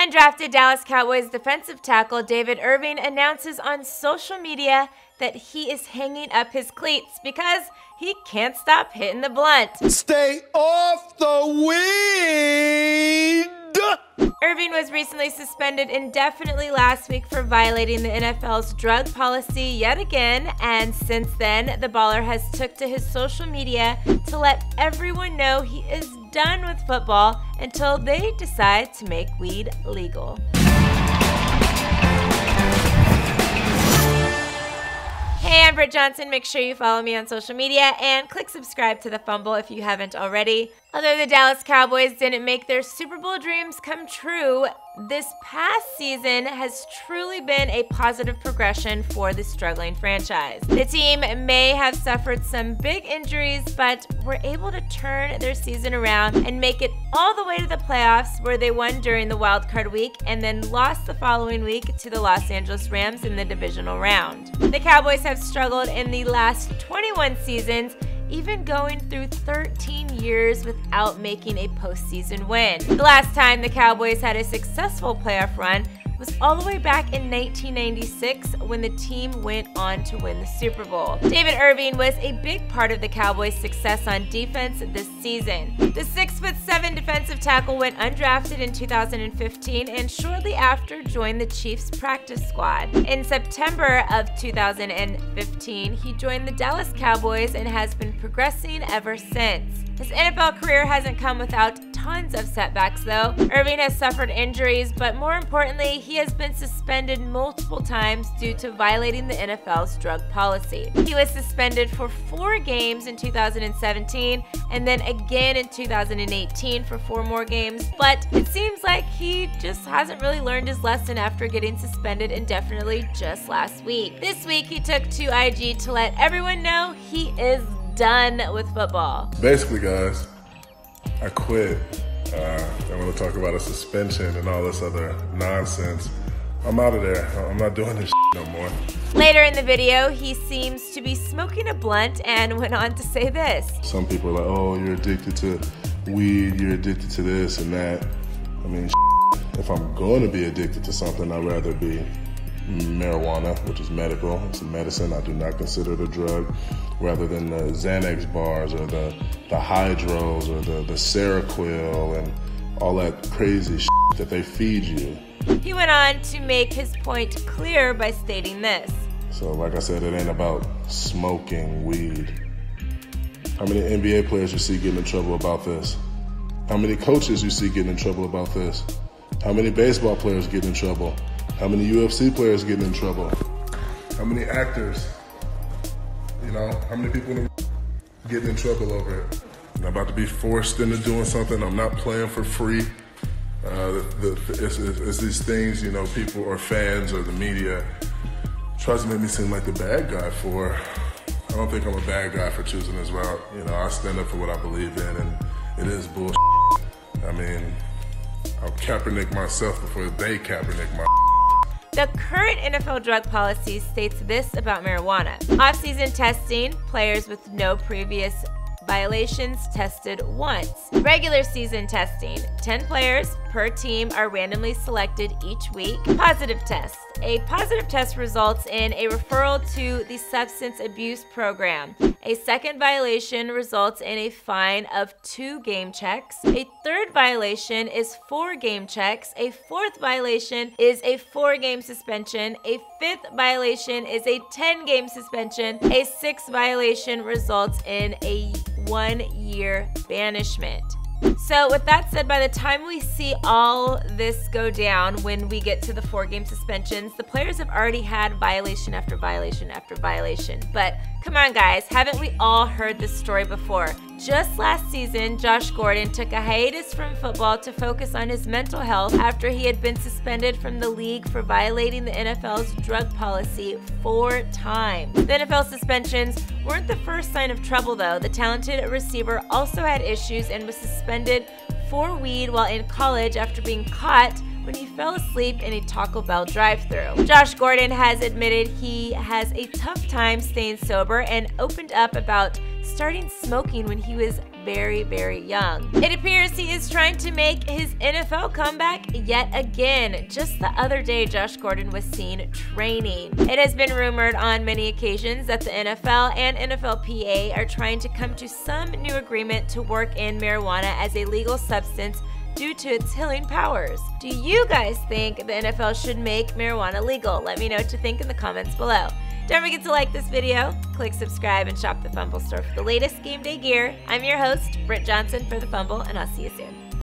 Undrafted Dallas Cowboys defensive tackle David Irving announces on social media that he is hanging up his cleats because he can't stop hitting the blunt. Stay off the weed! Irving was recently suspended indefinitely last week for violating the NFL's drug policy yet again, and since then, the baller has took to his social media to let everyone know he is done with football until they decide to make weed legal. Hey, I'm Britt Johnson. Make sure you follow me on social media and click subscribe to the Fumble if you haven't already. Although the Dallas Cowboys didn't make their Super Bowl dreams come true, this past season has truly been a positive progression for the struggling franchise. The team may have suffered some big injuries, but were able to turn their season around and make it all the way to the playoffs, where they won during the wild card week and then lost the following week to the Los Angeles Rams in the divisional round. The Cowboys have struggled in the last 21 seasons, even going through 13 years without making a postseason win. The last time the Cowboys had a successful playoff run was all the way back in 1996 when the team went on to win the Super Bowl. David Irving was a big part of the Cowboys' success on defense this season. The 6'7" defensive tackle went undrafted in 2015 and shortly after joined the Chiefs practice squad. In September of 2015, he joined the Dallas Cowboys and has been progressing ever since. His NFL career hasn't come without tons of setbacks though. Irving has suffered injuries, but more importantly, he has been suspended multiple times due to violating the NFL's drug policy. He was suspended for 4 games in 2017 and then again in 2018 for 4 more games, but it seems like he just hasn't really learned his lesson after getting suspended indefinitely just last week. This week, he took to IG to let everyone know he is done with football. Basically, guys, I quit. I want to talk about a suspension and all this other nonsense. I'm out of there. I'm not doing this no more. Later in the video, he seems to be smoking a blunt and went on to say this. Some people are like, oh, you're addicted to weed, you're addicted to this and that. I mean, if I'm going to be addicted to something, I'd rather be marijuana, which is medical. It's a medicine. I do not consider it a drug, rather than the Xanax bars or the Hydros or the Seroquel and all that crazy shit that they feed you. He went on to make his point clear by stating this. So like I said, it ain't about smoking weed. How many NBA players you see getting in trouble about this? How many coaches you see getting in trouble about this? How many baseball players get in trouble? How many UFC players getting in trouble? How many actors? You know, how many people getting in trouble over it? I'm about to be forced into doing something. I'm not playing for free. It's these things, you know, people or fans or the media tries to make me seem like the bad guy for. I don't think I'm a bad guy for choosing this route. You know, I stand up for what I believe in, and it is bullshit. I mean, I'll Kaepernick myself before they Kaepernick my. The current NFL drug policy states this about marijuana. Off-season testing, players with no previous violations tested once. Regular season testing, 10 players per team are randomly selected each week. Positive test. A positive test results in a referral to the substance abuse program. A second violation results in a fine of 2 game checks. A third violation is 4 game checks. A fourth violation is a 4-game suspension. A fifth violation is a 10-game suspension. A sixth violation results in a 1-year banishment. So with that said, by the time we see all this go down, when we get to the 4-game suspensions, the players have already had violation after violation after violation. But come on guys, haven't we all heard this story before? Just last season, Josh Gordon took a hiatus from football to focus on his mental health after he had been suspended from the league for violating the NFL's drug policy 4 times. The NFL suspensions weren't the first sign of trouble though. The talented receiver also had issues and was suspended for weed while in college after being caught when he fell asleep in a Taco Bell drive-thru. Josh Gordon has admitted he has a tough time staying sober and opened up about starting smoking when he was very, very young. It appears he is trying to make his NFL comeback yet again. Just the other day, Josh Gordon was seen training. It has been rumored on many occasions that the NFL and NFLPA are trying to come to some new agreement to work in marijuana as a legal substance due to its healing powers. Do you guys think the NFL should make marijuana legal? Let me know what you think in the comments below. Don't forget to like this video, click subscribe, and shop the Fumble store for the latest game day gear. I'm your host, Britt Johnson for the Fumble, and I'll see you soon.